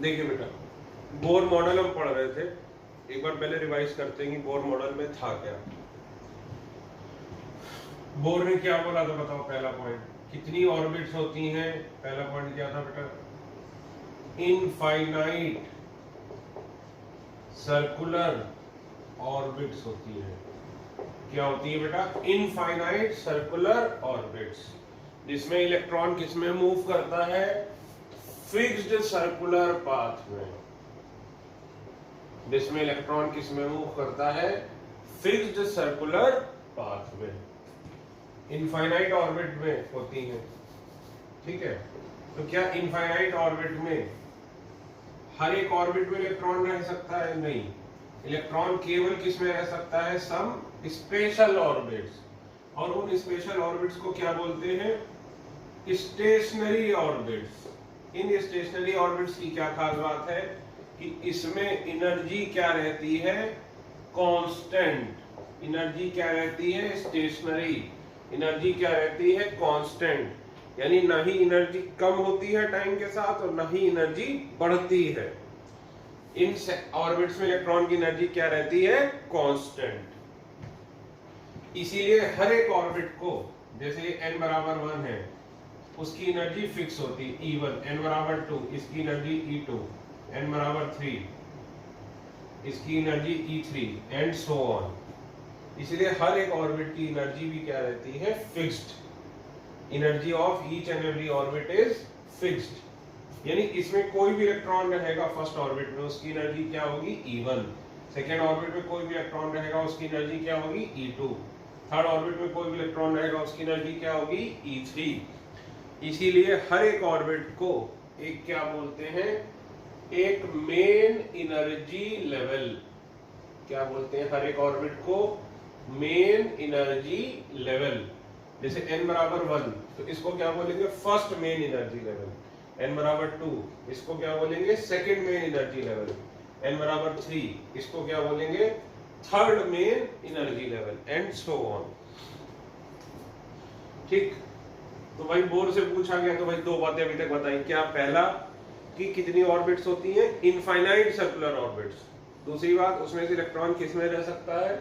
देखिए बेटा, Bohr model हम पढ़ रहे थे, एक बार पहले रिवाइज करते हैं कि बोर मॉडल में था क्या। बोर ने क्या बोला था बताओ। पहला पॉइंट, कितनी ऑर्बिट्स होती हैं। पहला पॉइंट क्या था बेटा, इनफाइनाइट सर्कुलर ऑर्बिट्स होती है। क्या होती है बेटा, इनफाइनाइट सर्कुलर ऑर्बिट्स, जिसमें इलेक्ट्रॉन किसमें मूव करता है, फिक्स्ड सर्कुलर पाथ में। जिसमें इलेक्ट्रॉन किसमें मूव करता है, फिक्स्ड सर्कुलर पाथ में, इनफाइनाइट ऑर्बिट में होती है। ठीक है, तो क्या इनफाइनाइट ऑर्बिट में हर एक ऑर्बिट में इलेक्ट्रॉन रह सकता है? नहीं, इलेक्ट्रॉन केवल किसमें रह सकता है, सम स्पेशल ऑर्बिट्स। और उन स्पेशल ऑर्बिट्स को क्या बोलते हैं, स्टेशनरी ऑर्बिट्स। इन स्टेशनरी ऑर्बिट्स की क्या खास बात है कि इसमें एनर्जी क्या रहती है, कांस्टेंट। एनर्जी क्या रहती है, स्टेशनरी। एनर्जी क्या रहती है, कांस्टेंट, यानी ना ही एनर्जी कम होती है टाइम के साथ और ना ही एनर्जी बढ़ती है। इन ऑर्बिट्स में इलेक्ट्रॉन की एनर्जी क्या रहती है, कांस्टेंट। इसीलिए हर एक ऑर्बिट को, जैसे n बराबर 1 है, उसकी एनर्जी फिक्स होती है E1, n बराबर 2 इसकी एनर्जी E2, n बराबर 3 इसकी energy E3 and so on. इसलिए हर एक ऑर्बिट की एनर्जी भी क्या रहती है, fixed. Energy of each and every orbit is fixed, यानी इसमें कोई भी इलेक्ट्रॉन रहेगा फर्स्ट ऑर्बिट में, उसकी एनर्जी क्या होगी, E1। सेकेंड ऑर्बिट में कोई भी इलेक्ट्रॉन रहेगा, उसकी एनर्जी क्या होगी, E2। थर्ड ऑर्बिट में कोई भी इलेक्ट्रॉन रहेगा, उसकी एनर्जी क्या होगी, E3। इसीलिए हर एक ऑर्बिट को एक क्या बोलते हैं, एक मेन एनर्जी लेवल। क्या बोलते हैं, हर एक ऑर्बिट को मेन एनर्जी लेवल। जैसे n बराबर 1 तो इसको क्या बोलेंगे, first main energy level. n बराबर 2 इसको क्या बोलेंगे, second main energy level. n बराबर 3 इसको क्या बोलेंगे, third main energy level, and so on. ठीक, तो भाई बोर से पूछा गया तो भाई दो बातें अभी तक बताई। क्या, पहला कि कितनी ऑर्बिट्स होती हैं, इनफाइनाइट सर्कुलर ऑर्बिट्स। दूसरी बात, उसमें से इलेक्ट्रॉन किसमें रह सकता है,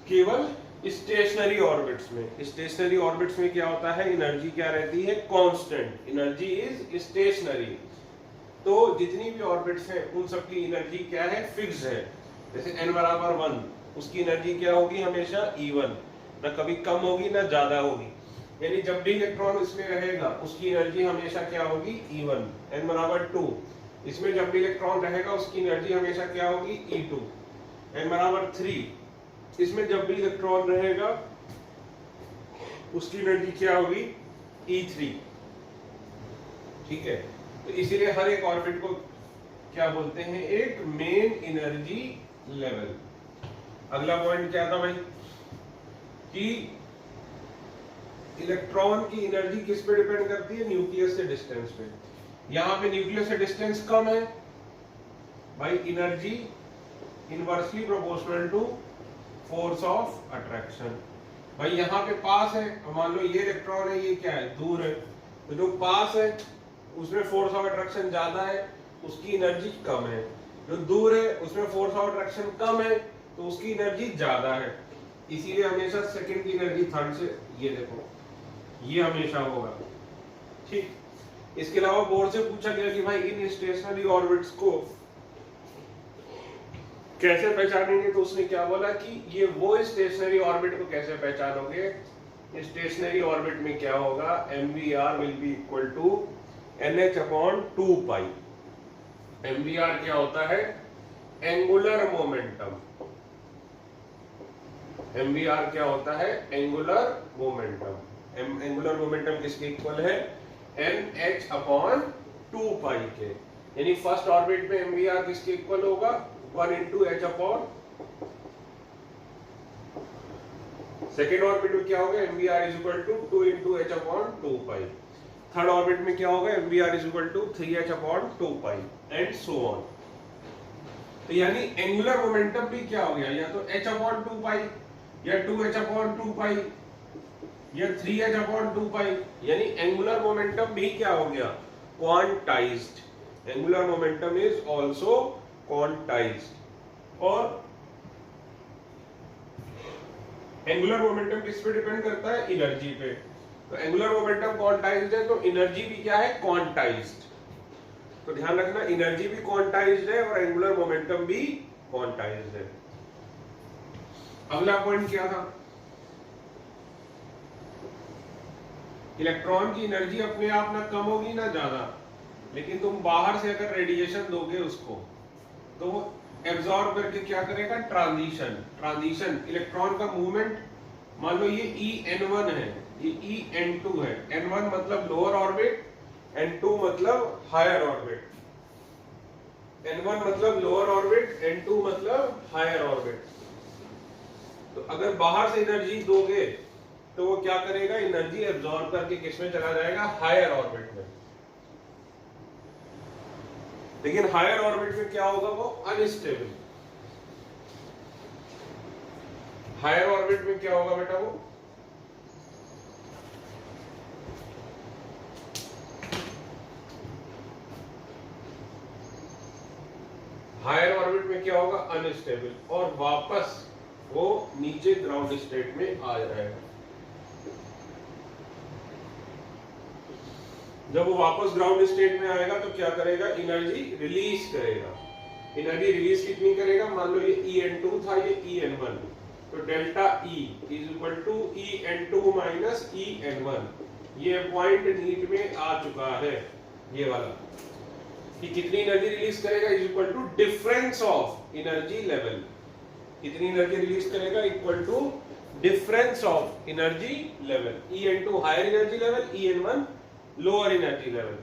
केवल स्टेशनरी ऑर्बिट्स में। स्टेशनरी ऑर्बिट्स में क्या होता है, एनर्जी क्या रहती है, कांस्टेंट। Energy is stationary. तो जितनी भी ऑर्बिट्स हैं उन सब की एनर्जी क्या है, फिक्स्ड है। जैसे n बराबर 1 उसकी एनर्जी क्या होगी, हमेशा E1, ना कभी कम होगी ना ज्यादा होगी। यानी जब भी इलेक्ट्रॉन इसमें रहेगा उसकी एनर्जी हमेशा क्या होगी, E1। n बराबर 2 इसमें जब भी इलेक्ट्रॉन रहेगा उसकी एनर्जी हमेशा क्या होगी, E2। n बराबर 3 इसमें जब भी इलेक्ट्रॉन रहेगा उसकी एनर्जी क्या होगी, E3। ठीक है, तो इसीलिए हर एक ऑर्बिट को क्या बोलते हैं, एक मेन एनर्जी लेवल। अगला पॉइंट क्या था भाई, कि इलेक्ट्रॉन की एनर्जी किस पे डिपेंड करती है, न्यूक्लियस से डिस्टेंस पे। यहां पे न्यूक्लियस से डिस्टेंस कम है भाई, energy inversely proportional to force of attraction. भाई यहाँ पे पास है, मान लो ये इलेक्ट्रॉन है, ये क्या है, दूर है, तो जो पास है उसमें फोर्स ऑफ अट्रैक्शन ज्यादा है, उसकी एनर्जी कम है। जो दूर है उसमें फोर्स ऑफ अट्रैक्शन कम है, तो उसकी एनर्जी ज्यादा है। इसीलिए हमेशा सेकंड की एनर्जी थर्ड से, ये देखो ये हमेशा होगा। ठीक, इसके अलावा बोर्ड से पूछा गया कि भाई इन स्टेशनरी ऑर्बिट्स को कैसे पहचानेंगे, तो उसने क्या बोला कि ये वो स्टेशनरी ऑर्बिट को कैसे पहचानोगे, स्टेशनरी ऑर्बिट में क्या होगा, mvr will be equal to nh/2π। mvr क्या होता है, एंगुलर मोमेंटम। mvr क्या होता है, एंगुलर मोमेंटम। एंगुलर मोमेंटम किसके इक्वल है, nh/2π के। यानी फर्स्ट ऑर्बिट में mvr किसके इक्वल होगा, 1 into h/, सेकेंड ऑर्बिट में क्या होगा, mvr is equal to 2 into h/2π। Third orbit में क्या होगा, mvr is equal to 3h/2π and so on. तो यानी एंगुलर मोमेंटम भी क्या हो गया, या तो h/2π या 2h/2π या 3h/2π। यानी एंगुलर मोमेंटम भी क्या हो गया, quantized. Angular momentum is also quantized. और एंगुलर मोमेंटम किस पे डिपेंड करता है? एनर्जी पे। तो एंगुलर मोमेंटम क्वांटाइज्ड है तो एनर्जी भी क्या है? क्वांटाइज्ड। तो ध्यान रखना, एनर्जी भी क्वांटाइज्ड है और एंगुलर मोमेंटम भी क्वांटाइज्ड है। अगला पॉइंट क्या था? इलेक्ट्रॉन की एनर्जी अपने आप ना कम होगी ना ज्यादा, लेकिन तुम बाहर से अगर रेडिएशन दोगे उसको तो वो एब्जॉर्ब करके क्या करेगा? ट्रांजिशन इलेक्ट्रॉन का मूवमेंट। मान लो ये En1 है, ये En2 है। N1 मतलब लोअर ऑर्बिट, N2 मतलब हायर ऑर्बिट। N1 मतलब लोअर ऑर्बिट, N2 मतलब हायर ऑर्बिट। तो अगर बाहर से एनर्जी दोगे तो वो क्या करेगा? एनर्जी एब्जॉर्ब करके किसमें चला जाएगा? हायर ऑर्बिट में। लेकिन हायर ऑर्बिट में क्या होगा? वो अनस्टेबल। हायर ऑर्बिट में क्या होगा बेटा? वो हायर ऑर्बिट में क्या होगा? अनस्टेबल, और वापस वो नीचे ग्राउंड स्टेट में आ जाएगा। जब वो वापस ग्राउंड स्टेट में आएगा तो क्या करेगा? एनर्जी रिलीज करेगा। एनर्जी रिलीज कितनी करेगा? मान लो ये En2 था, ये En1, तो delta E is equal to En2 minus En1। ये पॉइंट नीट में आ चुका है, ये वाला, कि कितनी एनर्जी रिलीज करेगा is equal to difference of energy level. कितनी एनर्जी रिलीज करेगा? Equal to difference of energy level. En2 higher energy level, En1 lower energy level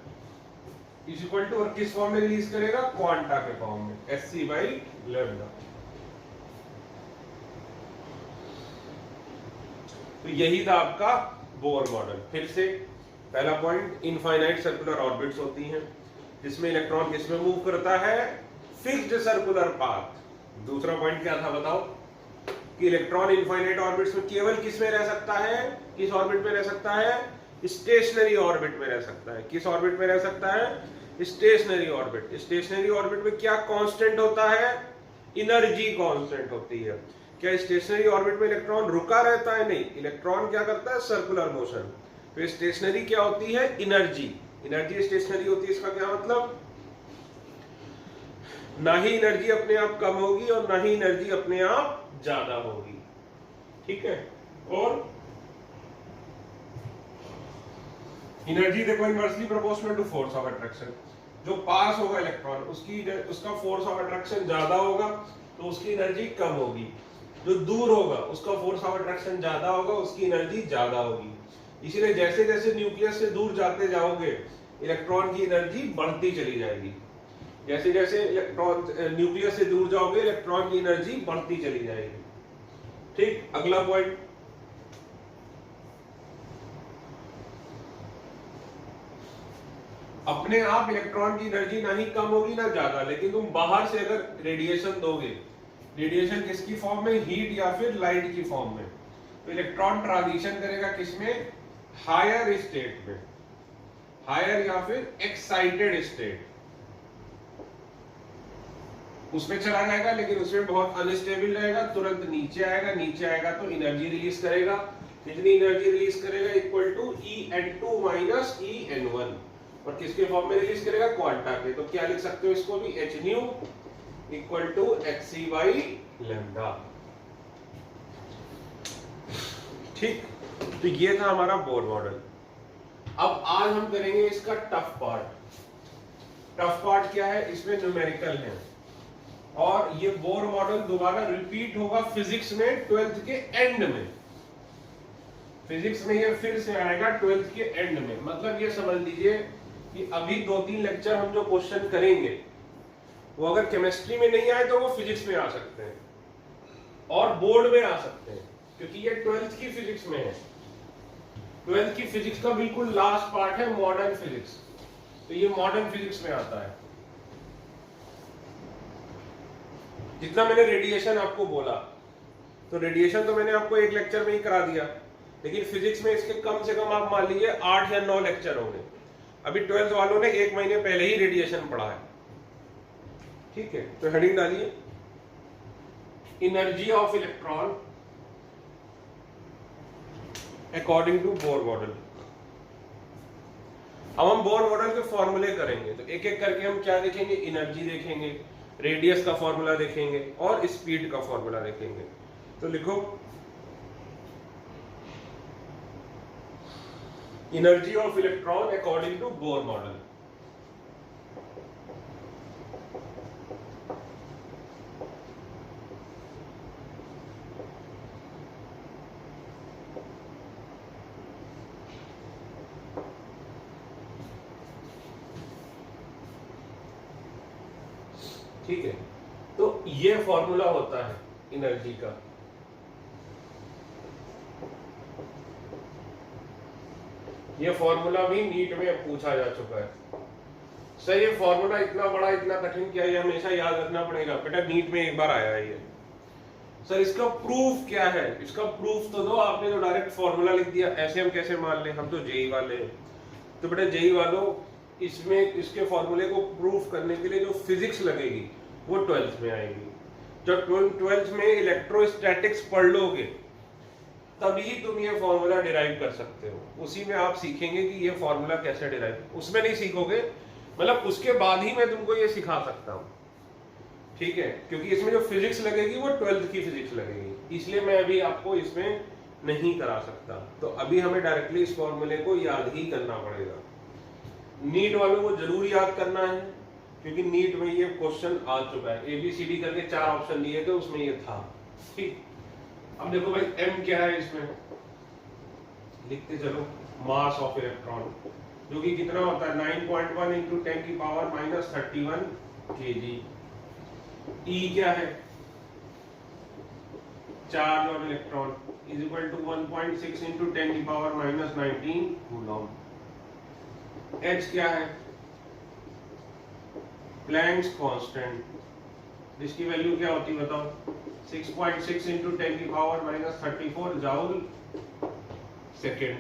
is equal to, और किस फॉर्म में रिलीज करेगा? क्वांटा के form में, Sc by lambda. तो यही था आपका बोर मॉडल। फिर से पहला पॉइंट, इनफाइनाइट सर्कुलर ऑर्बिट्स होती हैं जिसमें इलेक्ट्रॉन किसमें मूव करता है? Fixed circular path. दूसरा पॉइंट क्या था बताओ? कि इलेक्ट्रॉन इनफाइनाइट ऑर्बिट्स में केवल किसमें रह सकता है? किस ऑर्बिट में रह सकता है? स्टेशनरी ऑर्बिट में रह सकता है। किस ऑर्बिट में रह सकता है? Stationery orbit. स्टेशनरी ऑर्बिट में क्या कांस्टेंट होता है? एनर्जी कांस्टेंट होती है। क्या स्टेशनरी ऑर्बिट में इलेक्ट्रॉन रुका रहता है? नहीं, इलेक्ट्रॉन क्या करता है? Circular motion. तो स्टेशनरी क्या होती है? एनर्जी। एनर्जी स्टेशनरी होती है, इसका क्या मतलब? ना ही एनर्जी अपने आप कम होगी और ना ही एनर्जी अपने आप ज्यादा होगी। ठीक है। और एनर्जी देखो inversely proportional to force of attraction. जो पास होगा इलेक्ट्रॉन उसका फोर्स ऑफ अट्रैक्शन ज्यादा होगा तो उसकी एनर्जी कम होगी। जो दूर होगा उसका फोर्स ऑफ अट्रैक्शन ज्यादा होगा, उसकी एनर्जी ज्यादा होगी। इसीलिए जैसे जैसे न्यूक्लियस से दूर जाते जाओगे इलेक्ट्रॉन की एनर्जी बढ़ती चली जाएगी। जैसे जैसे इलेक्ट्रॉन न्यूक्लियस से दूर जाओगे इलेक्ट्रॉन की एनर्जी बढ़ती चली जाएगी। ठीक। अगला पॉइंट, अपने आप इलेक्ट्रॉन की एनर्जी ना ही कम होगी ना ज्यादा, लेकिन तुम बाहर से अगर रेडिएशन दोगे, रेडिएशन किसकी फॉर्म में? हीट या फिर लाइट की फॉर्म में, तो इलेक्ट्रॉन ट्रांजिशन करेगा किसमें? हायर स्टेट में, हायर या फिर एक्साइटेड स्टेट, उसमें चला जाएगा। लेकिन उसमें बहुत अनस्टेबल रहेगा, तुरंत नीचे आएगा। नीचे आएगा तो एनर्जी रिलीज करेगा। कितनी एनर्जी रिलीज करेगा? Equal to En2 minus En1, और किसके फॉर्म में रिलीज करेगा? क्वांटा के। तो क्या लिख सकते हो इसको भी? Hν equal to Hc by lambda. ठीक। तो ये था हमारा बोर मॉडल। अब आज हम करेंगे इसका टफ पार्ट। टफ पार्ट क्या है? इसमें न्यूमेरिकल है, और ये बोर मॉडल दोबारा रिपीट होगा फिजिक्स में 12th के एंड में। फिजिक्स में ये फिर से आएगा 12th के एंड में। मतलब ये समझ लीजिए कि अभी 2-3 लेक्चर हम जो क्वेश्चन करेंगे वो अगर केमिस्ट्री में नहीं आए तो वो फिजिक्स में आ सकते हैं और बोर्ड में आ सकते हैं, क्योंकि ये 12th की फिजिक्स में है। 12th की फिजिक्स का बिल्कुल लास्ट पार्ट है मॉडर्न फिजिक्स, तो ये मॉडर्न फिजिक्स में आता है। जितना मैंने रेडिएशन आपको बोला, तो रेडिएशन तो मैंने आपको एक लेक्चर में ही करा दिया, लेकिन फिजिक्स में इसके कम से कम आप मान लीजिए 8 या 9 लेक्चर होंगे। अभी 12th वालों ने 1 महीने पहले ही रेडिएशन पढ़ा है, ठीक है। तो हेडिंग डालिए energy of electron according to Bohr model. अब हम बोर मॉडल के फॉर्मूले करेंगे, तो एक एक करके हम क्या देखेंगे, एनर्जी देखेंगे, रेडियस का फॉर्मूला देखेंगे और स्पीड का फॉर्मूला देखेंगे। तो लिखो energy of electron according to Bohr model. ठीक है, तो ये फॉर्मूला होता है एनर्जी का। ये फॉर्मूला भी नीट में पूछा जा चुका है। सर ये फॉर्मूला इतना बड़ा, इतना कठिन क्या, ये हमेशा याद रखना पड़ेगा बेटा, नीट में एक बार आया है ये। सर इसका प्रूफ क्या है, इसका प्रूफ तो दो, आपने तो डायरेक्ट फॉर्मूला लिख दिया, ऐसे हम कैसे मान लें, हम तो जेई वाले हैं। तो बेटा जेई वालों, इसमें इसके फॉर्मूले को प्रूफ करने के लिए जो फिजिक्स लगेगी वो 12th में आएगी। जब 12th में इलेक्ट्रोस्टैटिक्स पढ़ लोगे तभी तुम ये फॉर्मूला डिराइव कर सकते हो। उसी में आप सीखेंगे कि ये फॉर्मूला कैसे डिराइव, उसमें नहीं सीखोगे, मतलब उसके बाद ही मैं तुमको ये सिखा सकता हूँ, ठीक है। क्योंकि इसमें जो फिजिक्स लगेगी वो 12th की फिजिक्स लगेगी, इसलिए मैं अभी आपको इसमें नहीं करा सकता। तो अभी हमें डायरेक्टली इस फॉर्मूले को याद ही करना पड़ेगा। नीट वालों को जरूर याद करना है, क्योंकि नीट में ये क्वेश्चन आ चुका है। ABCD करके 4 ऑप्शन दिए थे, उसमें ये था, ठीक। अब देखो भाई m क्या है, इसमें लिखते चलो, मास ऑफ इलेक्ट्रॉन, जो कि कितना होता है 9.1 इंटू 10 की पावर -31 kg। E क्या है, charge on electron is equal to 1.6 into 10 की पावर -19 कूलॉम। H क्या है, प्लैंक्स कांस्टेंट, जिसकी वैल्यू क्या होती है बताओ, 6.6 इंटू 10 की पावर -34 जूल सेकेंड।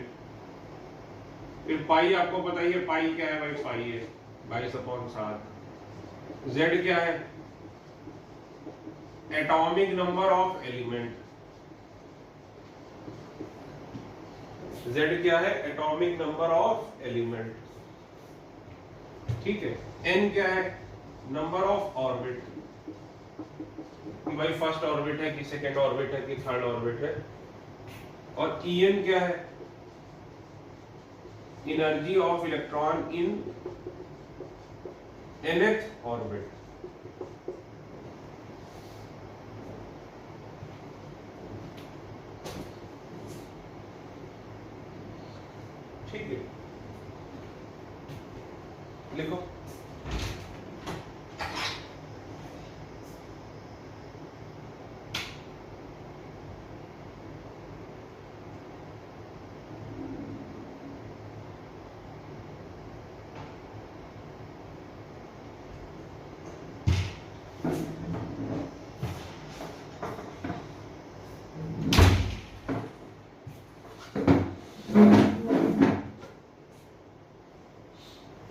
फिर पाई आपको पता ही है, पाई क्या है भाई, पाई है 22/7। Z क्या है, atomic number of element, Z क्या है, एटॉमिक नंबर ऑफ एलिमेंट, ठीक है। N क्या है, नंबर ऑफ ऑर्बिट, कि भाई फर्स्ट ऑर्बिट है कि सेकेंड ऑर्बिट है कि थर्ड ऑर्बिट है। और En क्या है, energy of electron in nth orbit. ठीक है, लिखो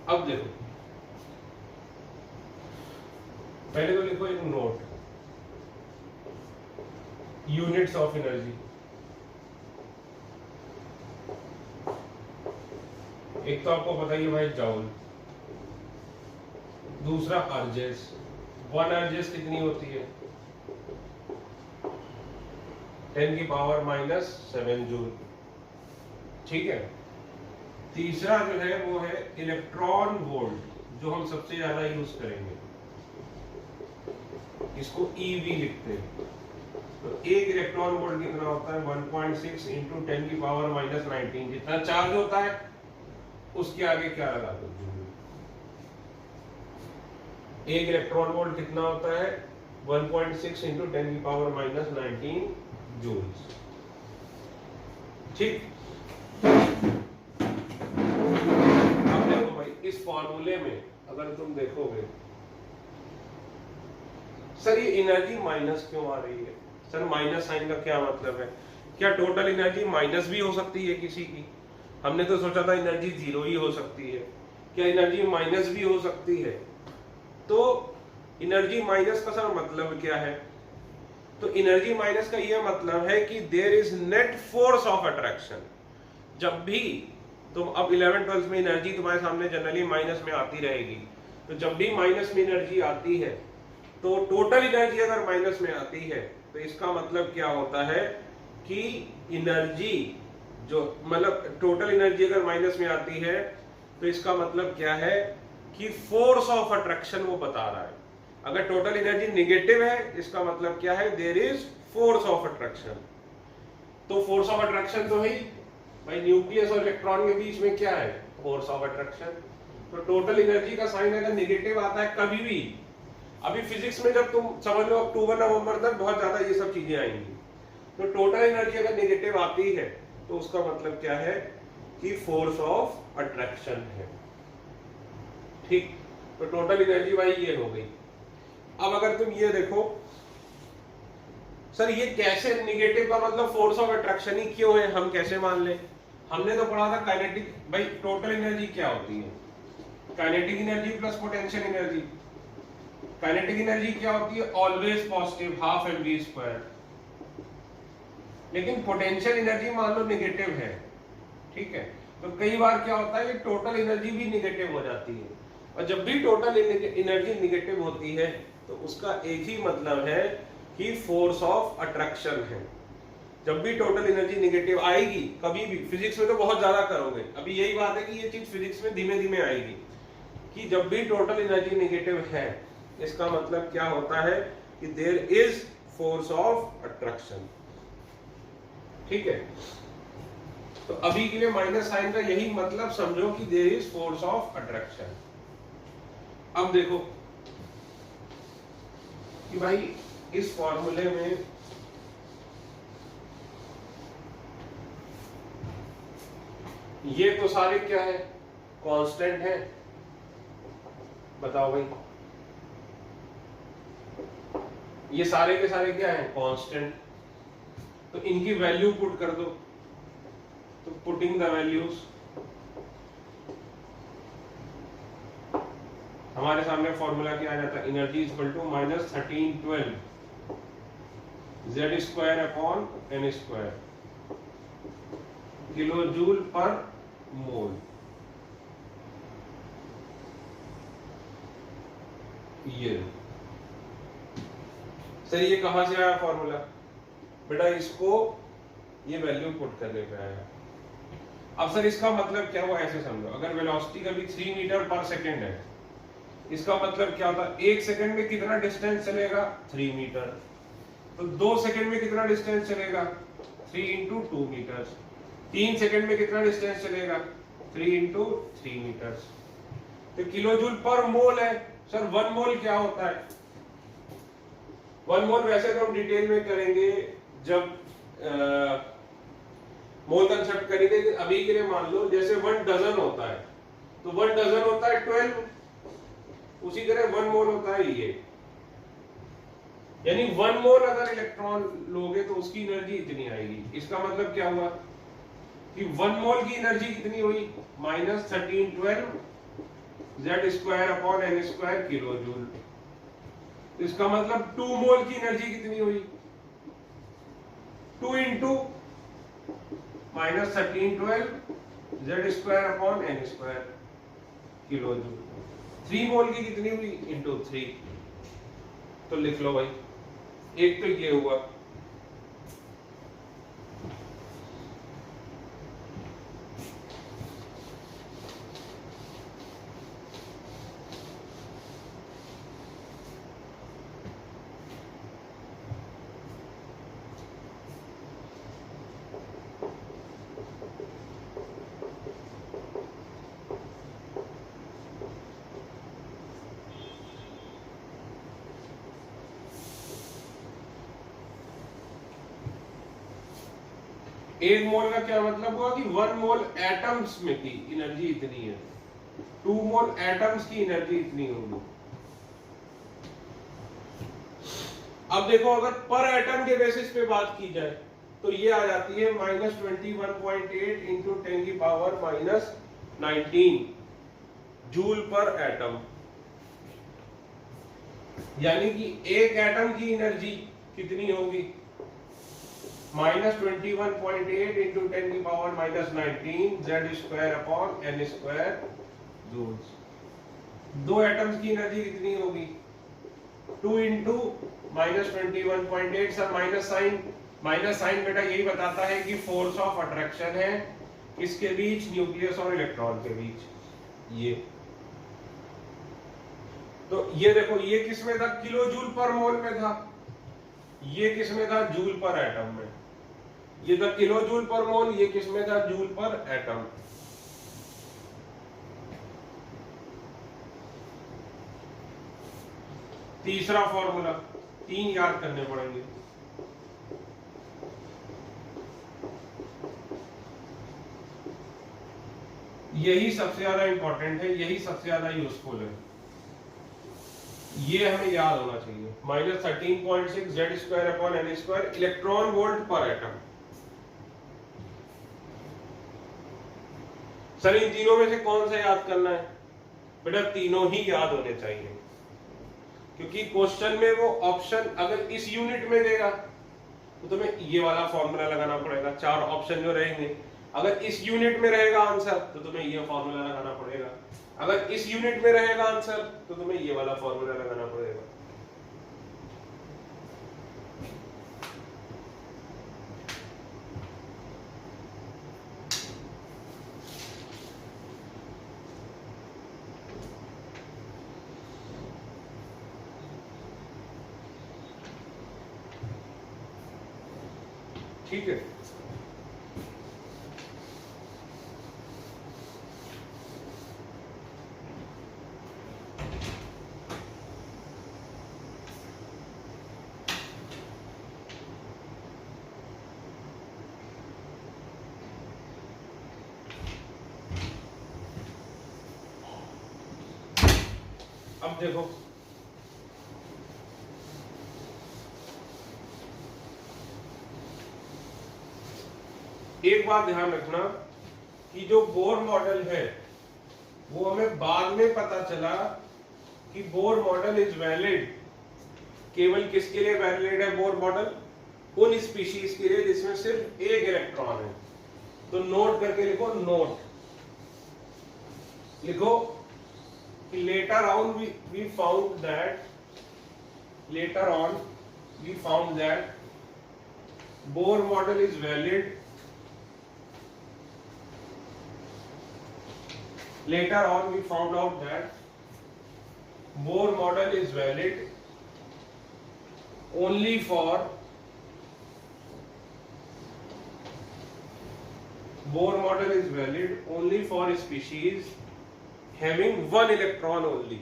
अब देखो, पहले तो लिखो एक नोट, यूनिट्स ऑफ एनर्जी। एक तो आपको पता ही है भाई जूल, दूसरा अर्जेस, 1 अर्जेस कितनी होती है 10 की पावर -7 जूल, ठीक है। तीसरा जो है वो है इलेक्ट्रॉन वोल्ट, जो हम सबसे ज्यादा यूज करेंगे, इसको EV लिखते हैं। तो एक इलेक्ट्रॉन वोल्ट कितना होता है 1.6 इंटू 10 की पावर -19, जितना चार्ज होता है उसके आगे क्या लगा दो, जूल। एक इलेक्ट्रॉन वोल्ट कितना होता है 1.6 इंटू 10 की पावर -19 जूल, ठीक। इस फॉर्मूले में अगर तुम देखोगे, सर ये एनर्जी माइनस क्यों आ रही है, सर माइनस साइन का क्या मतलब है, क्या टोटल एनर्जी माइनस भी हो सकती है किसी की? हमने तो सोचा था एनर्जी 0 ही हो सकती है, क्या एनर्जी माइनस भी हो सकती है? तो एनर्जी माइनस का सर मतलब क्या है? तो एनर्जी माइनस का यह मतलब है कि there is net force of attraction. जब भी तुम अब 11th-12th में एनर्जी तुम्हारे सामने जनरली माइनस में आती रहेगी, तो जब भी माइनस में एनर्जी आती है तो टोटल एनर्जी अगर माइनस में आती है तो इसका मतलब क्या होता है कि एनर्जी जो मतलब टोटल एनर्जी अगर माइनस में आती है तो इसका मतलब क्या है कि फोर्स ऑफ अट्रैक्शन वो बता रहा है। अगर टोटल एनर्जी नेगेटिव है इसका मतलब क्या है? There is force of attraction. तो फोर्स ऑफ अट्रैक्शन तो है भाई, न्यूक्लियस और इलेक्ट्रॉन के बीच में क्या है? Force of attraction. तो टोटल एनर्जी का साइन अगर नेगेटिव आता है कभी भी, अभी फिजिक्स में जब तुम समझ लो अक्टूबर नवंबर तक बहुत ज्यादा ये सब चीजें आएंगी, तो टोटल एनर्जी अगर नेगेटिव आती है तो उसका मतलब क्या है कि फोर्स ऑफ अट्रैक्शन है। ठीक, तो टोटल एनर्जी भाई ये हो गई। अब अगर तुम ये देखो सर ये कैसे नेगेटिव का मतलब फोर्स ऑफ अट्रैक्शन ही क्यों है, हम कैसे मान लें? हमने तो पढ़ा था काइनेटिक, भाई टोटल एनर्जी क्या होती है? Kinetic energy plus potential energy. Kinetic energy क्या होती है? Always positive, half mv²। लेकिन पोटेंशियल एनर्जी मान लो नेगेटिव है, ठीक है, तो कई बार क्या होता है कि टोटल एनर्जी भी नेगेटिव हो जाती है। और जब भी टोटल एनर्जी नेगेटिव होती है तो उसका एक ही मतलब है कि फोर्स ऑफ अट्रैक्शन है। जब भी टोटल एनर्जी नेगेटिव आएगी कभी भी, फिजिक्स में तो बहुत ज्यादा करोगे, अभी यही बात है कि ये चीज फिजिक्स में धीमे धीमे आएगी कि जब भी टोटल एनर्जी नेगेटिव है इसका मतलब क्या होता है कि there is force of attraction. ठीक है, तो अभी के लिए माइनस साइन का यही मतलब समझो कि there is force of attraction. अब देखो कि भाई इस फॉर्मूले में ये तो सारे क्या है? कांस्टेंट है। बताओ भाई, ये सारे के सारे क्या है? कांस्टेंट। तो इनकी वैल्यू पुट कर दो। तो पुटिंग द वैल्यूज, हमारे सामने फॉर्मूला क्या आ जाता है? Energy equal to -1312 Z² / n² kilojoule पर मोल। ये सर ये कहां से आया फॉर्मूला? बेटा इसको ये वैल्यू पुट करने पे आया। अब सर इसका मतलब क्या हुआ? ऐसे समझो, अगर वेलोसिटी कभी 3 मीटर पर सेकेंड है, इसका मतलब क्या होता है? 1 सेकंड में कितना डिस्टेंस चलेगा? 3 मीटर। तो 2 सेकंड में कितना डिस्टेंस चलेगा? 3 × 2 मीटर। 3 सेकंड में कितना डिस्टेंस चलेगा? 3 × 3 मीटर। तो किलो जूल पर मोल है। सर 1 मोल क्या होता है? 1 मोल वैसे तो हम डिटेल में करेंगे जब मोल कंसेप्ट करेंगे। अभी के लिए मान लो जैसे 1 डजन होता है, तो 1 डजन होता है 12, उसी तरह 1 मोल होता है ये। यानी 1 मोल अगर इलेक्ट्रॉन लोगे तो उसकी एनर्जी इतनी आएगी। इसका मतलब क्या हुआ कि 1 मोल की एनर्जी कितनी हुई? -1312 Z² / n² किलो जूल। इसका मतलब 2 मोल की एनर्जी कितनी हुई? 2 × -1312 Z² / n² किलो जूल। 3 मोल की कितनी हुई? × 3। तो लिख लो भाई, एक तो ये हुआ। एक मोल का क्या मतलब हुआ कि 1 मोल एटम्स में की एनर्जी इतनी है, 2 मोल एटम्स की एनर्जी इतनी होगी। अब देखो अगर पर एटम के बेसिस पे बात की जाए तो ये आ जाती है -21.8 × 10⁻⁻19 जूल पर एटम, यानी कि एक एटम की एनर्जी कितनी होगी, -21.8 इंटू 10⁻⁻19 Z²/n² जूल्स। दो एटम्स की एनर्जी कितनी होगी, 2 इंटू -21.8। सर माइनस साइन बेटा यही बताता है कि फोर्स ऑफ अट्रैक्शन है किसके बीच, न्यूक्लियस और इलेक्ट्रॉन के बीच। ये तो ये देखो, ये किस में था, किलो जूल पर मोल में था, ये किस में था, जूल पर एटम में। ये था किलो जूल पर मोल, ये किस में था, जूल पर एटम। तीसरा फॉर्मूला, 3 याद करने पड़ेंगे। यही सबसे ज्यादा इंपॉर्टेंट है, यही सबसे ज्यादा यूजफुल है, ये हमें याद होना चाहिए। -13.6 Z²/n² इलेक्ट्रॉन वोल्ट पर एटम। सर इन तीनों में से कौन सा याद करना है, बेटा तीनों ही याद होने चाहिए, क्योंकि क्वेश्चन में वो ऑप्शन अगर इस यूनिट में देगा तो तुम्हें ये वाला फॉर्मूला लगाना पड़ेगा। 4 ऑप्शन जो रहेंगे, अगर इस यूनिट में रहेगा आंसर तो तुम्हें ये फॉर्मूला लगाना पड़ेगा, अगर इस यूनिट में रहेगा आंसर तो तुम्हें ये वाला फॉर्मूला लगाना पड़ेगा। ठीक है, अब देखो एक बात ध्यान रखना कि जो बोर मॉडल है वो हमें बाद में पता चला कि बोर मॉडल इज वैलिड केवल किसके लिए वैलिड है बोर मॉडल, उन स्पीशीज के लिए जिसमें सिर्फ एक इलेक्ट्रॉन है। तो नोट करके लिखो, नोट लिखो कि later on we found that Bohr model is valid Later on we found out that Bohr model is valid only for species having one electron only.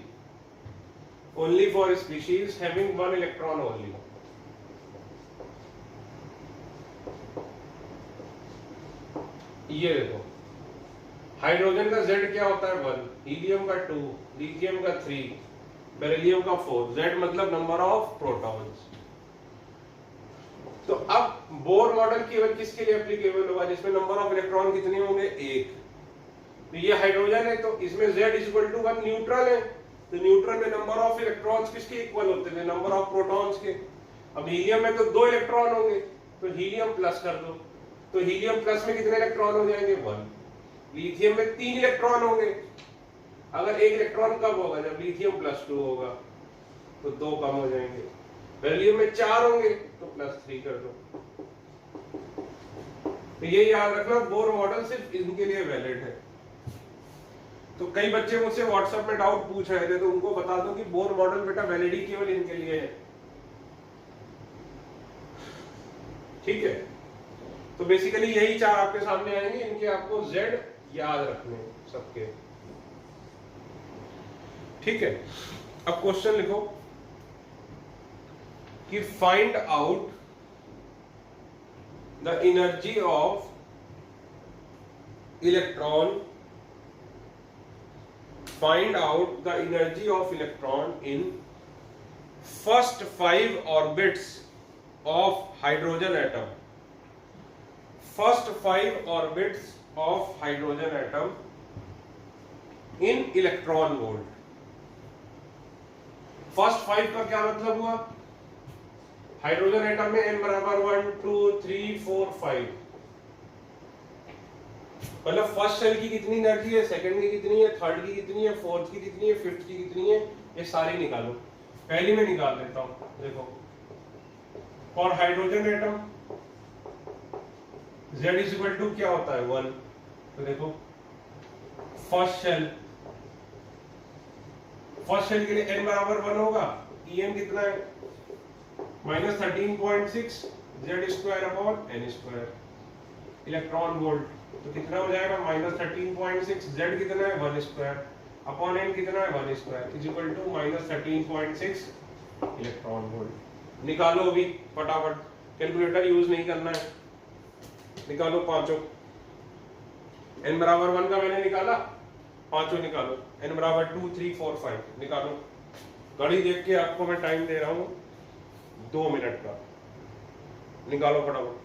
Only for species having one electron only. ये देखो, hydrogen का Z क्या होता है 1, helium का 2, lithium का 3, beryllium का 4। Z मतलब नंबर ऑफ प्रोटॉन्स। तो अब बोर मॉडल केवल किसके लिए एप्लीकेबल होगा, जिसमें नंबर ऑफ इलेक्ट्रॉन कितने होंगे, 1। तो ये हाइड्रोजन है तो इसमें Z=1 न्यूट्रल है, तो न्यूट्रल में नंबर ऑफ इलेक्ट्रॉन्स किसके इक्वल होते हैं, नंबर ऑफ प्रोटॉन्स के। अब हीलियम में तो 2 इलेक्ट्रॉन होंगे तो हीलियम प्लस कर दो, तो हीलियम प्लस में कितने इलेक्ट्रॉन हो जाएंगे, 1। लिथियम में 3 इलेक्ट्रॉन होंगे, अगर 1 इलेक्ट्रॉन कब होगा, जब लिथियम +2 होगा तो 2 कम हो जाएंगे। बेरिलियम में 4 होंगे तो +3 कर दो। तो ये याद रखना, बोर मॉडल सिर्फ इनके लिए वैलिड है। तो कई बच्चे मुझसे व्हाट्सएप में डाउट पूछ रहे थे, तो उनको बता दूं कि बोर मॉडल बेटा वैलिड ही केवल इनके लिए है। ठीक है, तो बेसिकली यही 4 आपके सामने आएंगे, इनके आपको Z याद रखने सबके। ठीक है, अब क्वेश्चन लिखो कि find out the energy of electron, find out the energy of electron in first 5 orbits of hydrogen atom. First 5 orbits of hydrogen atom in electron volt. First 5 का क्या मतलब हुआ? हाइड्रोजन एटम में n बराबर 1 2 3 4 5, मतलब first shell की कितनी energy है, सेकंड की कितनी है, थर्ड की कितनी है, फोर्थ की कितनी है, फिफ्थ की कितनी है, ये सारी निकालो। पहली में निकाल देता हूं, देखो for hydrogen atom Z is equal to क्या होता है 1, तो देखो फर्स्ट शेल के लिए n बराबर 1 होगा, En कितना है -13.6 Z² upon n², electron volt तो कितना हो जाएगा -13.6, Z कितना है 1² अपॉन n कितना है 1² is equal to -13.6 electron volt. निकालो अभी फटाफट, कैलकुलेटर यूज नहीं करना है, निकालो पांचों। n बराबर 1 का मैंने निकाला, पांचों निकालो, n बराबर 2 3 4 5 निकालो। घड़ी देख के आपको मैं टाइम दे रहा हूं 2 मिनट का, निकालो फटाफट।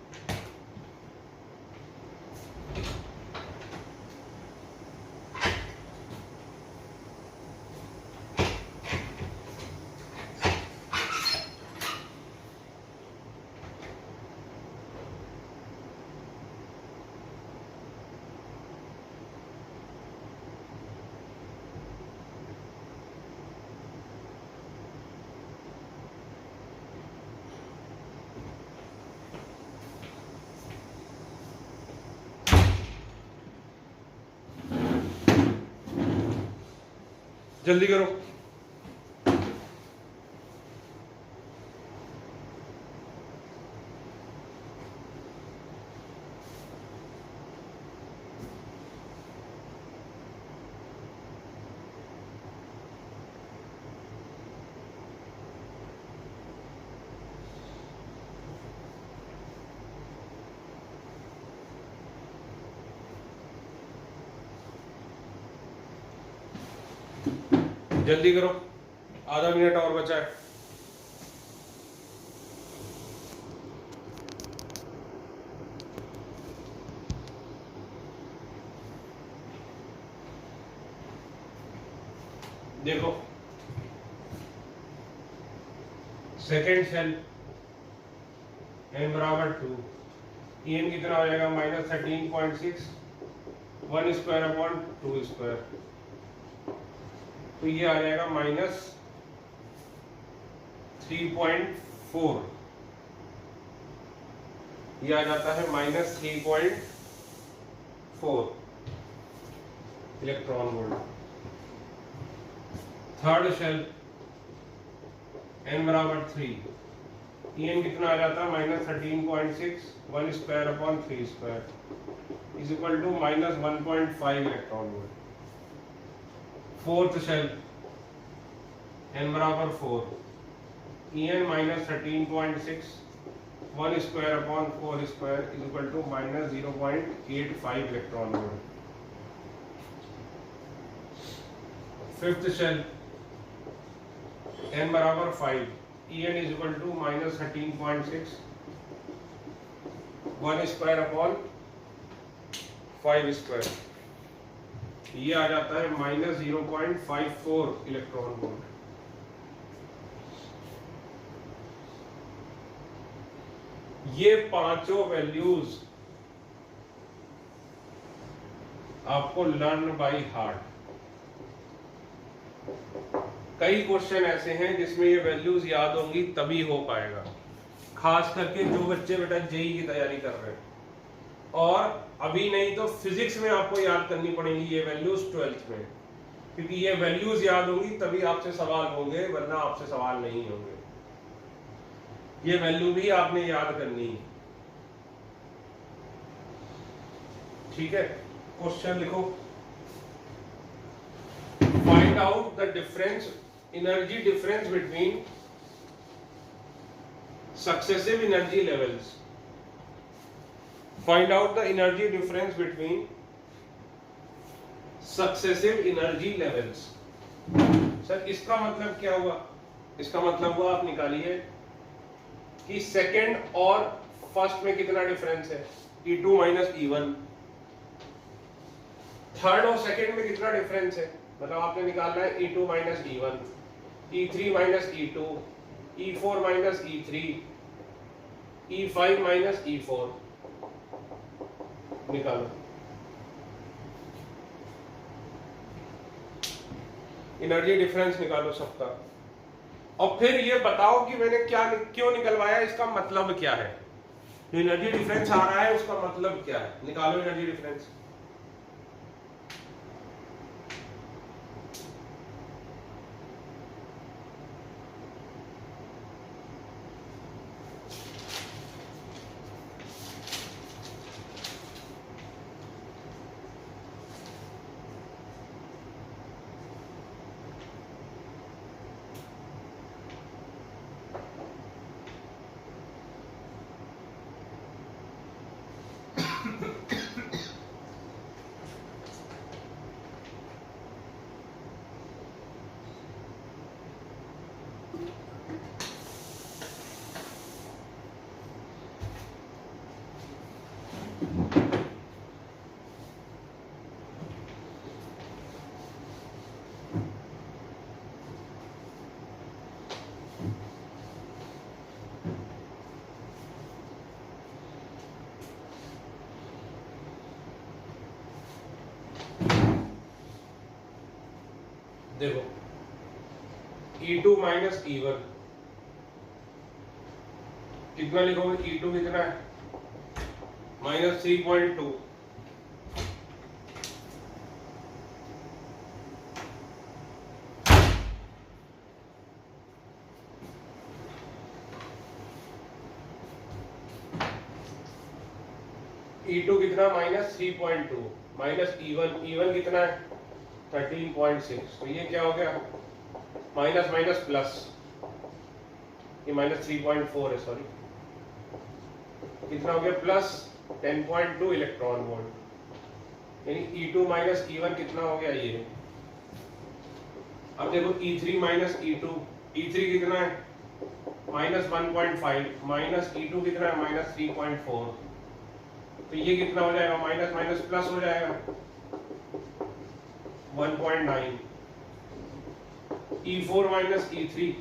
जल्दी करो। जल्दी करो, आधा मिनट और बचा है। देखो सेकेंड शेल n बराबर 2, En कितना हो जाएगा -13.6 1² अपॉन 2², तो ये आ जाएगा -3.4, ये आ जाता है -3.4 electron volt. Third shell n बराबर 3, En कितना आ जाता है -13.6 1² upon 3² is equal to -1.5 electron volt. Fourth shell n बराबर 4, En -13.6 1² upon 4² is equal to -0.85 electron volt. Fifth shell n बराबर 5, En is equal to -13.6 1² upon 5², ये आ जाता है -0.54 इलेक्ट्रॉन वोल्ट। ये पांचों वैल्यूज आपको लर्न बाय हार्ट। कई क्वेश्चन ऐसे हैं जिसमें ये वैल्यूज याद होंगी तभी हो पाएगा, खास करके जो बच्चे बेटा जेई की तैयारी कर रहे हैं, और अभी नहीं तो फिजिक्स में आपको याद करनी पड़ेंगी ये वैल्यूज 12th में, क्योंकि ये वैल्यूज याद होंगी तभी आपसे सवाल होंगे, वरना आपसे सवाल नहीं होंगे। ये वैल्यू भी आपने याद करनी है, ठीक है। क्वेश्चन लिखो, find out the difference energy difference between successive energy levels. Find out the energy difference between successive energy levels. Sir इसका मतलब क्या हुआ? इसका मतलब हुआ आप निकालिए कि सेकंड और फर्स्ट में कितना डिफरेंस है, E2 माइनस E1। थर्ड और सेकंड में कितना डिफरेंस है, मतलब आपने निकालना है E2 minus E1, E3 minus E2, E4 minus E3, E5 minus E4 निकालो। एनर्जी डिफरेंस निकालो सबका, और फिर ये बताओ कि मैंने क्यों निकलवाया, इसका मतलब क्या है। जो एनर्जी डिफरेंस आ रहा है उसका मतलब क्या है, निकालो एनर्जी डिफरेंस। देखो E2 माइनस E1 कितना लिखोगे, E2 कितना है माइनस 3.2, E2 कितना माइनस 3.2 माइनस E1 कितना है 13.6, तो ये क्या हो गया माइनस माइनस प्लस, ये माइनस 3.4 है, सॉरी कितना हो गया प्लस 10.2 इलेक्ट्रॉन वोल्ट, यानी E2 माइनस E1 कितना हो गया ये। अब देखो E3 माइनस E2, E3 कितना है माइनस 1.5 माइनस E2 कितना है माइनस 3.4, तो ये कितना हो जाएगा माइनस माइनस प्लस हो जाएगा 1.9, E4 minus E3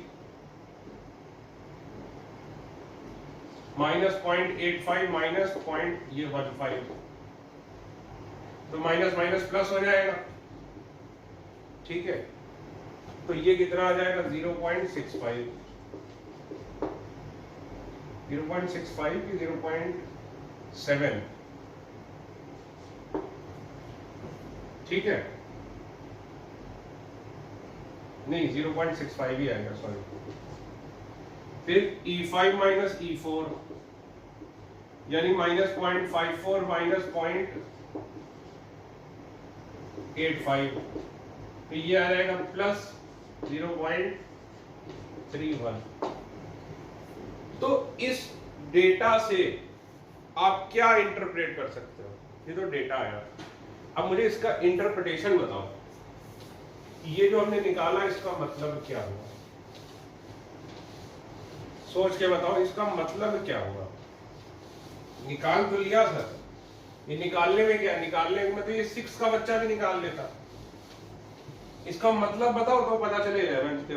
minus 0.85 minus 0.15, तो माइनस माइनस प्लस हो जाएगा, ठीक है, तो ये कितना आ जाएगा 0.65, 0.65 की 0.7, ठीक है, नहीं 0.65 ही आएगा, सॉरी। फिर E5 माइनस E4 यानी माइनस 0.54 माइनस 0.85, तो ये आ जाएगा प्लस 0.31। तो इस डेटा से आप क्या इंटरप्रेट कर सकते हो, ये तो डेटा आया, अब मुझे इसका इंटरप्रिटेशन बताओ, ये जो हमने निकाला इसका मतलब क्या हुआ, सोच के बताओ इसका मतलब क्या हुआ। निकाल तो लिया सर, ये निकालने में क्या, निकालने में तो ये 6 का बच्चा भी निकाल लेता, इसका मतलब बताओ तो पता चले 11th के।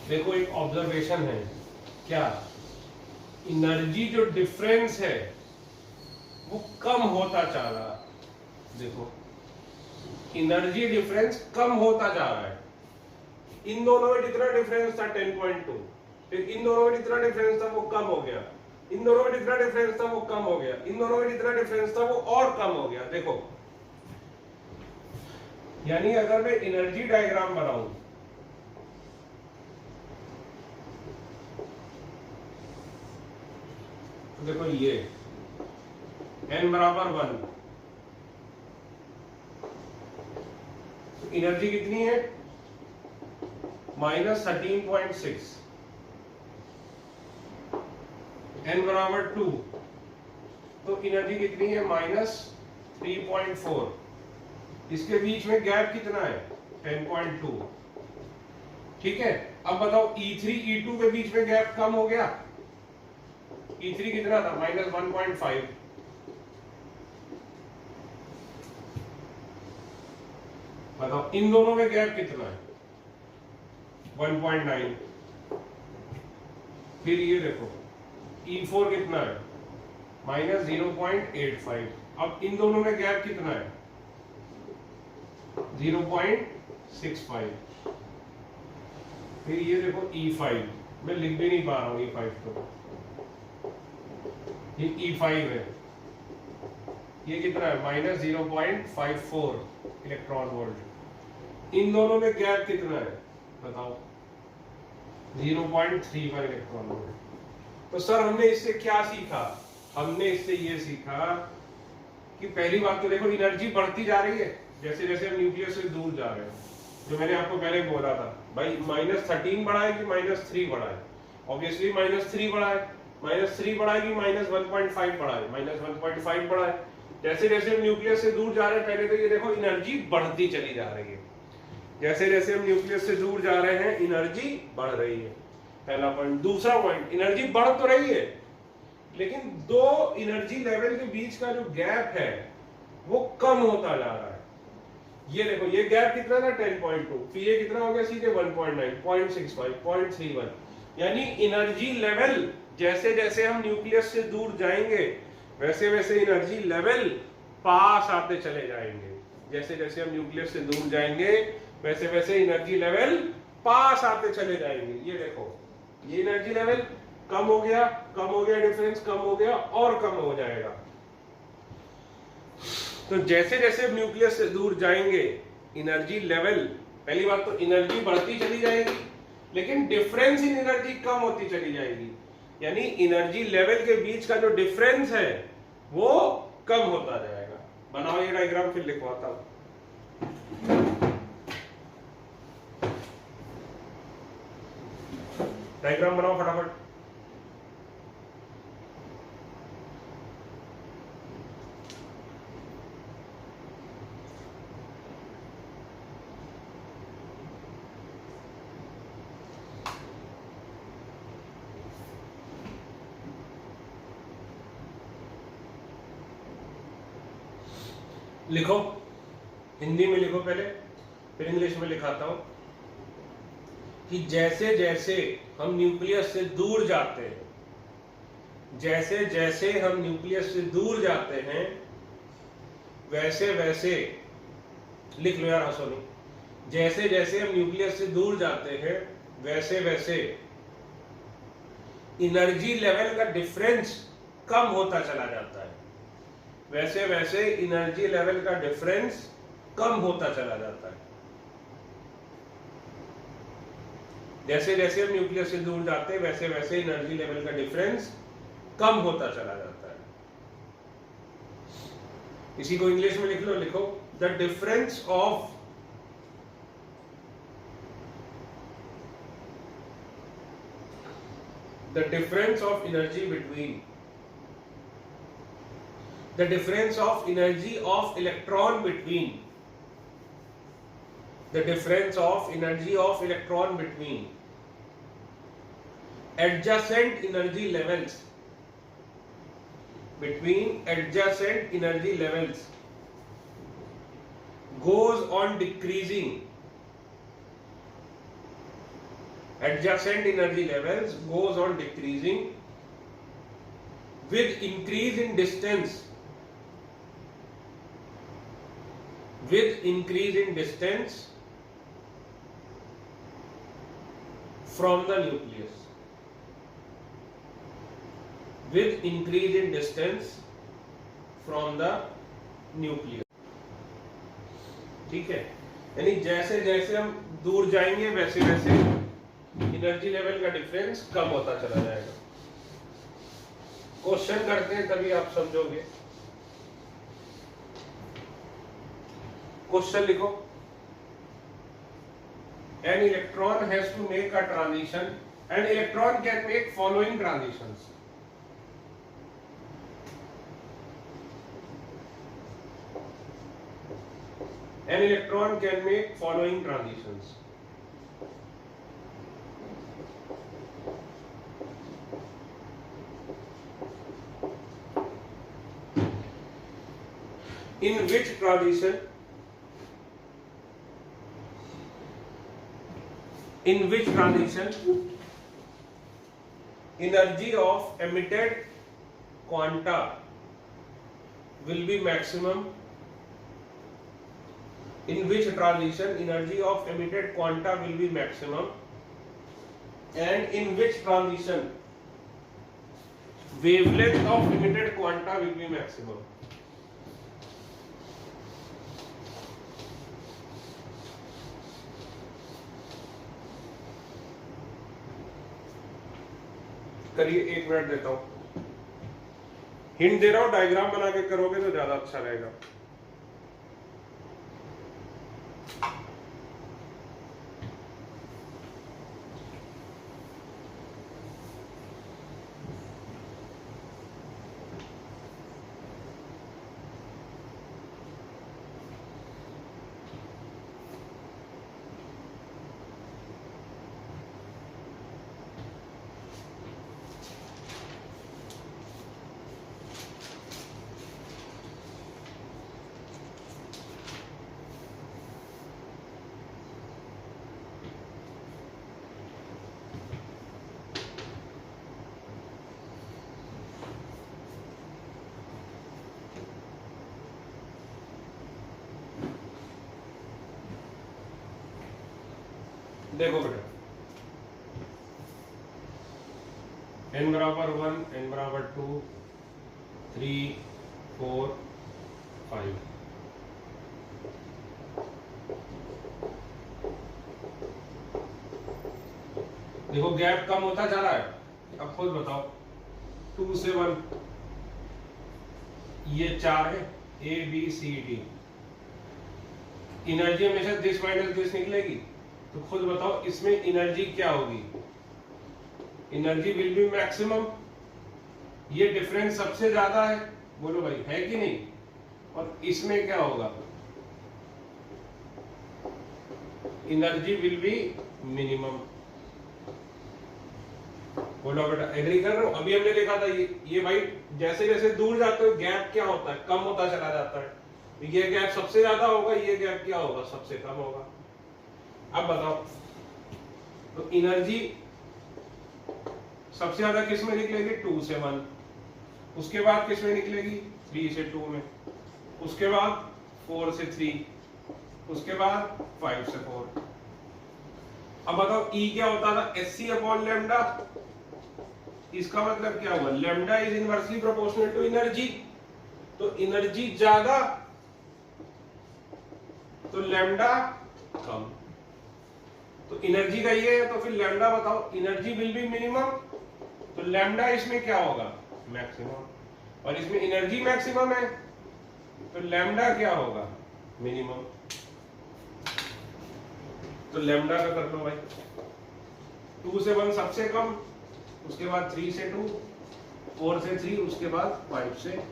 देखो एक ऑब्जर्वेशन है, क्या एनर्जी जो डिफरेंस है वो कम होता जा रहा, देखो एनर्जी डिफरेंस कम होता जा रहा है। इन दोनों में जितना डिफरेंस था 10.2, फिर इन दोनों में जितना डिफरेंस था वो कम हो गया, इन दोनों में जितना डिफरेंस था वो कम हो गया, इन दोनों में जितना डिफरेंस था वो और कम हो गया। देखो यानी अगर मैं एनर्जी डायग्राम बनाऊं, तो देखो ये n बराबर 1, एनर्जी कितनी है माइनस 13.6, n बराबर 2, तो एनर्जी कितनी है माइनस 3.4, इसके बीच में गैप कितना है 10.2, ठीक है। अब बताओ E3 E2 के बीच में गैप कम हो गया, E3 कितना था माइनस 1.5, बताओ इन दोनों में गैप कितना है? 1.9। फिर ये देखो E4 कितना है? -0.85। अब इन दोनों में गैप कितना है? 0.65। फिर ये देखो E5, मैं लिख भी नहीं पा रहा हूं E5 तो, ये E5 है, ये कितना है? -0.54 इलेक्ट्रॉन वोल्ट। इन दोनों में गैप कितना है बताओ? 0.31 इलेक्ट्रॉन वोल्ट। तो सर हमने इससे क्या सीखा? हमने इससे ये सीखा कि पहली बात तो देखो एनर्जी बढ़ती जा रही है जैसे जैसे हम न्यूक्लियस से दूर जा रहे हैं। जो मैंने आपको पहले बोला था भाई -13 बढ़ा है कि -3 बढ़ा है? ऑब्वियसली -3 बढ़ा है। -3 बढ़ा है कि -1.5 बढ़ा है? -1.5 बढ़ा है। जैसे जैसे हम न्यूक्लियस से दूर जा रहे हैं, पहले तो ये देखो एनर्जी बढ़ती चली जा रही है। जैसे जैसे हम न्यूक्लियस से दूर जा रहे हैं एनर्जी बढ़ रही है, पहला पॉइंट। दूसरा पॉइंट, एनर्जी बढ़ तो रही है लेकिन दो एनर्जी लेवल के बीच का जो गैप है वो कम होता जा रहा है। ये देखो ये गैप कितना था? 10.2। फिर ये कितना हो गया सीधे? 1.9, 0.65, 0.31। यानी एनर्जी लेवल जैसे जैसे हम न्यूक्लियस से दूर जाएंगे वैसे वैसे एनर्जी लेवल पास आते चले जाएंगे। जैसे जैसे हम न्यूक्लियस से दूर जाएंगे वैसे वैसे एनर्जी लेवल पास आते चले जाएंगे। ये देखो ये एनर्जी लेवल कम हो गया, डिफरेंस कम हो गया और कम हो जाएगा। तो जैसे जैसे हम न्यूक्लियस से दूर जाएंगे एनर्जी लेवल, पहली बात तो एनर्जी बढ़ती चली जाएगी लेकिन डिफरेंस इन एनर्जी कम होती चली जाएगी। यानी एनर्जी लेवल के बीच का जो डिफरेंस है वो कम होता जाएगा। बनाओ ये डायग्राम, फिर लिखवाता हूं। डायग्राम बनाओ फटाफट। लिखो, हिंदी में लिखो पहले, फिर इंग्लिश में लिखाता हूं कि जैसे जैसे हम न्यूक्लियस से दूर जाते हैं, जैसे जैसे हम न्यूक्लियस से दूर जाते हैं वैसे वैसे, लिख लो यार हंसो नहीं, जैसे जैसे हम न्यूक्लियस से दूर जाते हैं वैसे वैसे एनर्जी लेवल का डिफरेंस कम होता चला जाता है। वैसे वैसे एनर्जी लेवल का डिफरेंस कम होता चला जाता है। जैसे जैसे हम न्यूक्लियस से दूर जाते हैं वैसे वैसे एनर्जी लेवल का डिफरेंस कम होता चला जाता है। इसी को इंग्लिश में लिख लो, लिखो the difference of the difference of energy between the difference of energy of electron between the difference of energy of electron between adjacent energy levels goes on decreasing. Adjacent energy levels goes on decreasing with increase in distance from the nucleus, with increase in distance from the nucleus। ठीक है, यानी जैसे जैसे हम दूर जाएंगे वैसे वैसे एनर्जी लेवल का डिफरेंस कम होता चला जाएगा। क्वेश्चन करते हैं तभी आप समझोगे। क्वेश्चन लिखो, an electron has to make a transition, an electron can make following transitions। An electron can make following transitions। In which transition in which transition energy of emitted quanta will be maximum, in which transition energy of emitted quanta will be maximum, and in which transition wavelength of emitted quanta will be maximum. करिए, 1 minute देता हूं, hint दे रहा हूं, diagram बना के करोगे तो ज्यादा अच्छा रहेगा। देखो बेटा, n बराबर 1, n बराबर 2, 3, 4, 5। देखो गैप कम होता जा रहा है। अब खुद बताओ, 2 से 1 ये 4 है, A B C D, energy हमेशा दिस माइनस दिस निकलेगी। तो खुद बताओ इसमें एनर्जी क्या होगी? Energy will be maximum. ये डिफरेंस सबसे ज्यादा है, बोलो भाई है कि नहीं? और इसमें क्या होगा? Energy will be minimum. बोलो बेटा, एग्री कर रहे हो? अभी हमने देखा था ये भाई जैसे जैसे दूर जाते हो गैप क्या होता है? कम होता चला जाता है। ये गैप सबसे ज्यादा होगा, ये गैप क्या होगा? सबसे कम होगा। अब बताओ, तो एनर्जी सबसे ज्यादा किस में निकलेगी? 2 से 1। उसके बाद किस में निकलेगी? 3 से 2 में। उसके बाद 4 से 3। उसके बाद 5 से 4। अब बताओ E क्या होता था? SC upon lambda. इसका मतलब क्या हुआ? Lambda is inversely proportional to energy. तो एनर्जी ज्यादा तो लैम्डा कम। तो एनर्जी का ये है, तो फिर लैम्डा बताओ, एनर्जी विल बी मिनिमम। तो लैम्डा इसमें क्या होगा? मैक्सिमम। और इसमें एनर्जी मैक्सिमम है, तो लैम्डा क्या होगा? मिनिमम। तो लैम्डा का कर लो भाई, 2 से 1 सबसे कम, उसके बाद 3 से 2, 4 से 3, उसके बाद 5 से।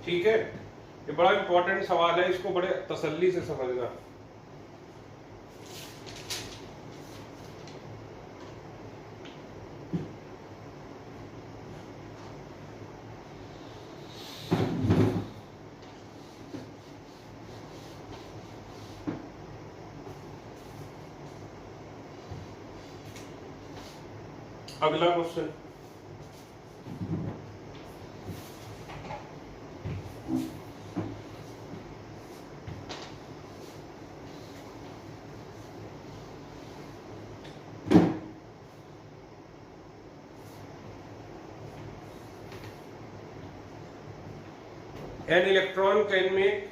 ठीक है, ये बड़ा इंपॉर्टेंट सवाल है, इसको बड़े तसल्ली से समझना। अगला question, an electron can make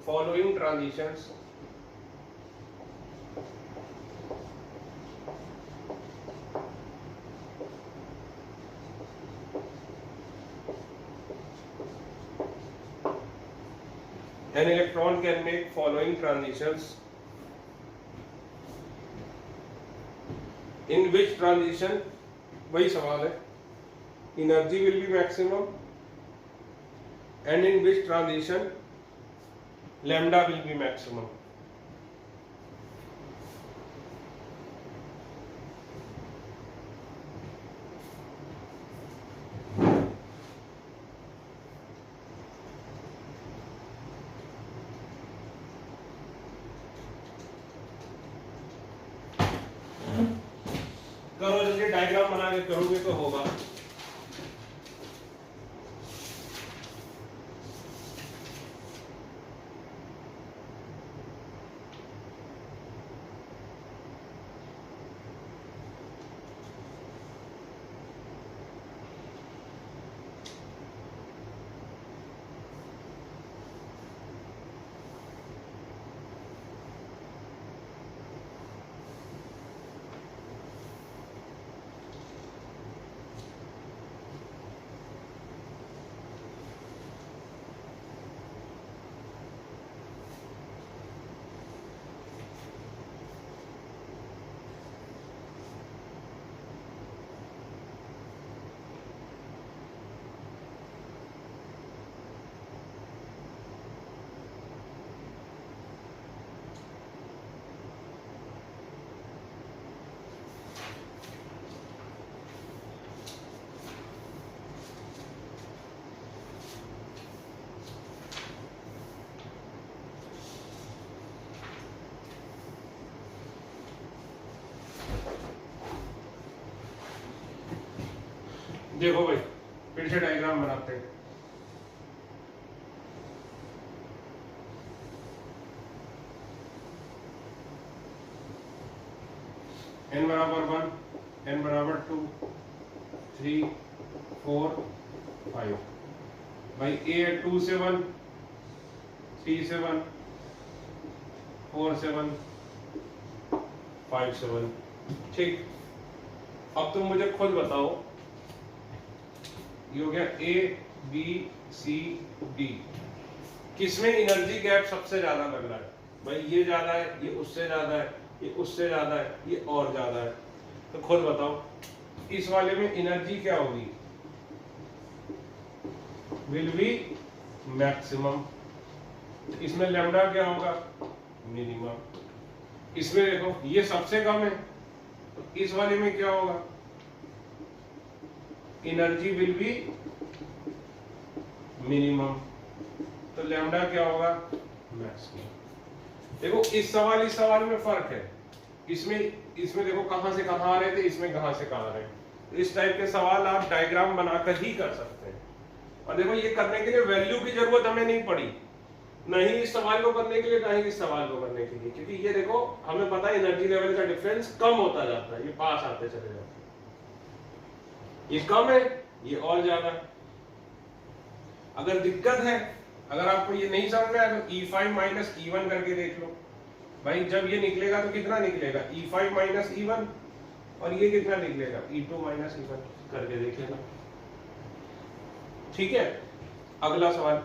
following transitions. An electron can make following transitions. In which transition? वही सवाल है। Energy will be maximum. And in which transition lambda will be maximum? Diagram बना के करोगे तो होगा। देखो भाई फिर से डायग्राम बनाते हैं। n बराबर 1, n बराबर 2, 3, 4, 5। भाई a है 2 से 1, 3 से 1, 4 से 1, 5 से 1। ठीक, अब तुम मुझे खुद बताओ, ये हो गया A, B, C, D, किसमें एनर्जी गैप सबसे ज्यादा लग रहा है? भाई ये ज्यादा है, ये उससे ज्यादा है, ये उससे ज्यादा है, ये और ज्यादा है। तो खुद बताओ इस वाले में एनर्जी क्या होगी? Will be maximum. इसमें लैम्डा क्या होगा? मिनिमम। इसमें देखो ये सबसे कम है, तो इस वाले में क्या होगा? एनर्जी विल बी मिनिमम, तो लैम्डा क्या होगा? मैक्सिमम। देखो इस सवाल में फर्क है। इसमें देखो कहां से कहां आ रहे थे, इसमें कहां से कहां आ रहे हैं। तो इस टाइप के सवाल आप डायग्राम बनाकर ही कर सकते हैं। और देखो ये करने के लिए वैल्यू की जरूरत हमें नहीं पड़ी, नहीं इस सवाल को करने के लिए, नहीं इस सवाल को करने के लिए, क्योंकि ये देखो हमें पता है एनर्जी लेवल का डिफरेंस कम होता जाता है, ये पास आते चले जाते हैं। ये कम है, ये और ज्यादा। अगर दिक्कत है, अगर आपको ये नहीं समझ में आया तो E5 माइनस E1 करके देख लो। भाई जब ये निकलेगा तो कितना निकलेगा? E5 माइनस E1, और ये कितना निकलेगा? E2 माइनस E1 करके देख लेना। ठीक है, अगला सवाल।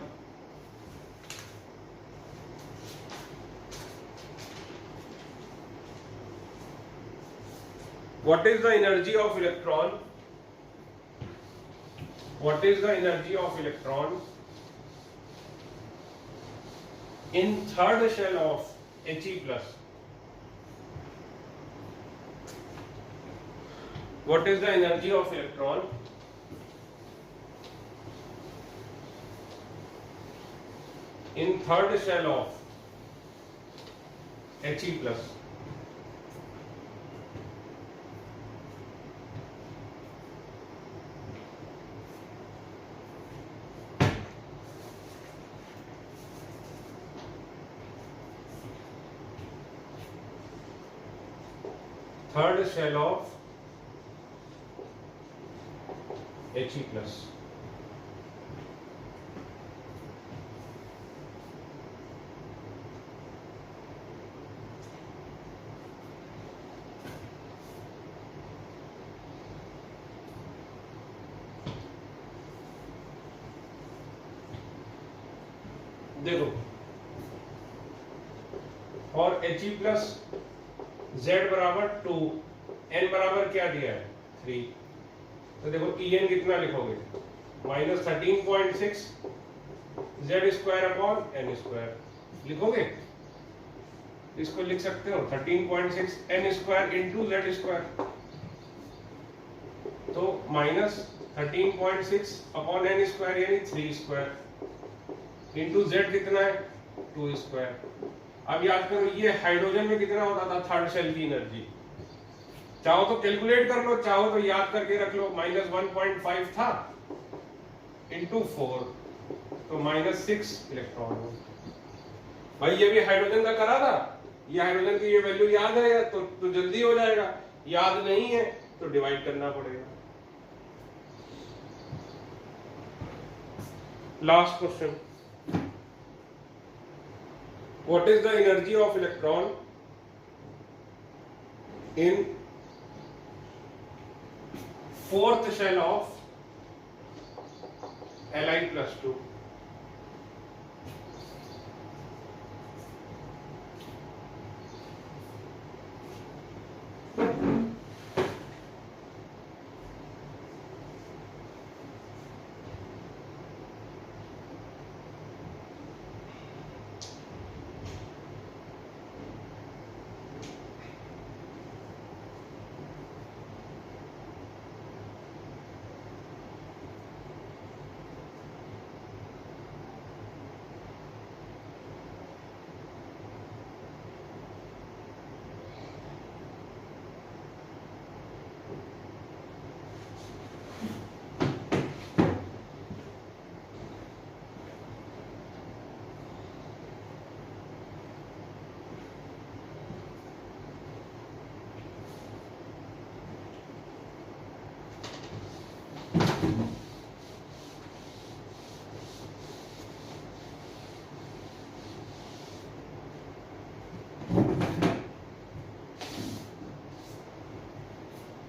What is the energy of electron? What is the energy of electron in third shell of He plus? What is the energy of electron in third shell of He plus? Third shell of He plus. देखो और He plus Z बराबर 2, N बराबर क्या दिया है? 3। तो देखो En कितना लिखोगे? Minus 13.6 Z square upon N square लिखोगे। इसको लिख सकते हो 13.6 N square into Z square, तो माइनस 13.6 अपॉन N स्क्वायर यानी 3 स्क्वायर इंटू Z कितना है? 2 स्क्वायर। अब याद करो ये हाइड्रोजन में कितना होता था थर्ड शेल की एनर्जी? चाहो तो कैलकुलेट कर लो, चाहो तो याद करके रख लो। -1.5 था इंटू 4 तो -6 इलेक्ट्रॉन। भाई ये भी हाइड्रोजन का करा था, ये हाइड्रोजन की ये वैल्यू याद है तो जल्दी हो जाएगा, याद नहीं है तो डिवाइड करना पड़ेगा। Last question, what is the energy of electron in fourth shell of Li+2?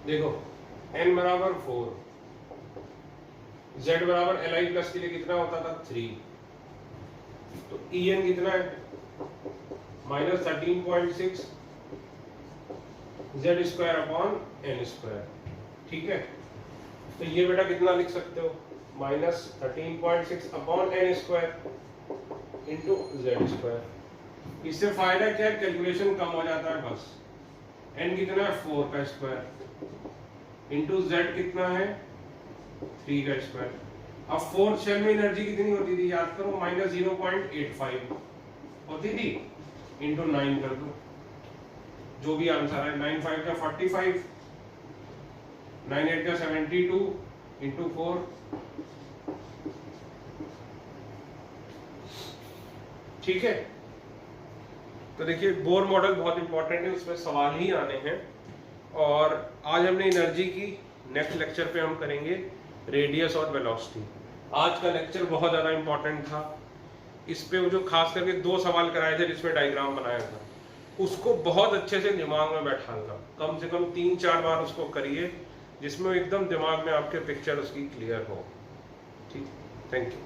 देखो n बराबर 4, z बराबर Li+ के लिए कितना होता था 3, तो En कितना है -13.6 z² ठीक है। तो ये बेटा कितना लिख सकते हो -13.6 n² इंटू z²। इससे फायदा क्या है, कैलकुलेशन कम हो जाता है बस। n कितना है 4 का स्क्वायर इंटू z कितना है 3 का स्क्वायर। अब फोर्थ शेल में एनर्जी कितनी होती थी याद करो, -0.85 होती थी, इंटू 9 कर दो, जो भी आंसर है। 9 5 का 45, 9 8 का 72 इंटू 4, ठीक है। तो देखिए बोर मॉडल बहुत इंपॉर्टेंट है, उसमें सवाल ही आने हैं। और आज हमने एनर्जी की, नेक्स्ट लेक्चर पे हम करेंगे रेडियस और वेलोसिटी। आज का लेक्चर बहुत ज़्यादा इंपॉर्टेंट था, इस पे जो खास करके 2 सवाल कराए थे जिसमें डायग्राम बनाया था, उसको बहुत अच्छे से दिमाग में बैठाना, कम से कम 3-4 बार उसको करिए, जिसमें एकदम दिमाग में आपके पिक्चर उसकी क्लियर हो। ठीक, थैंक यू।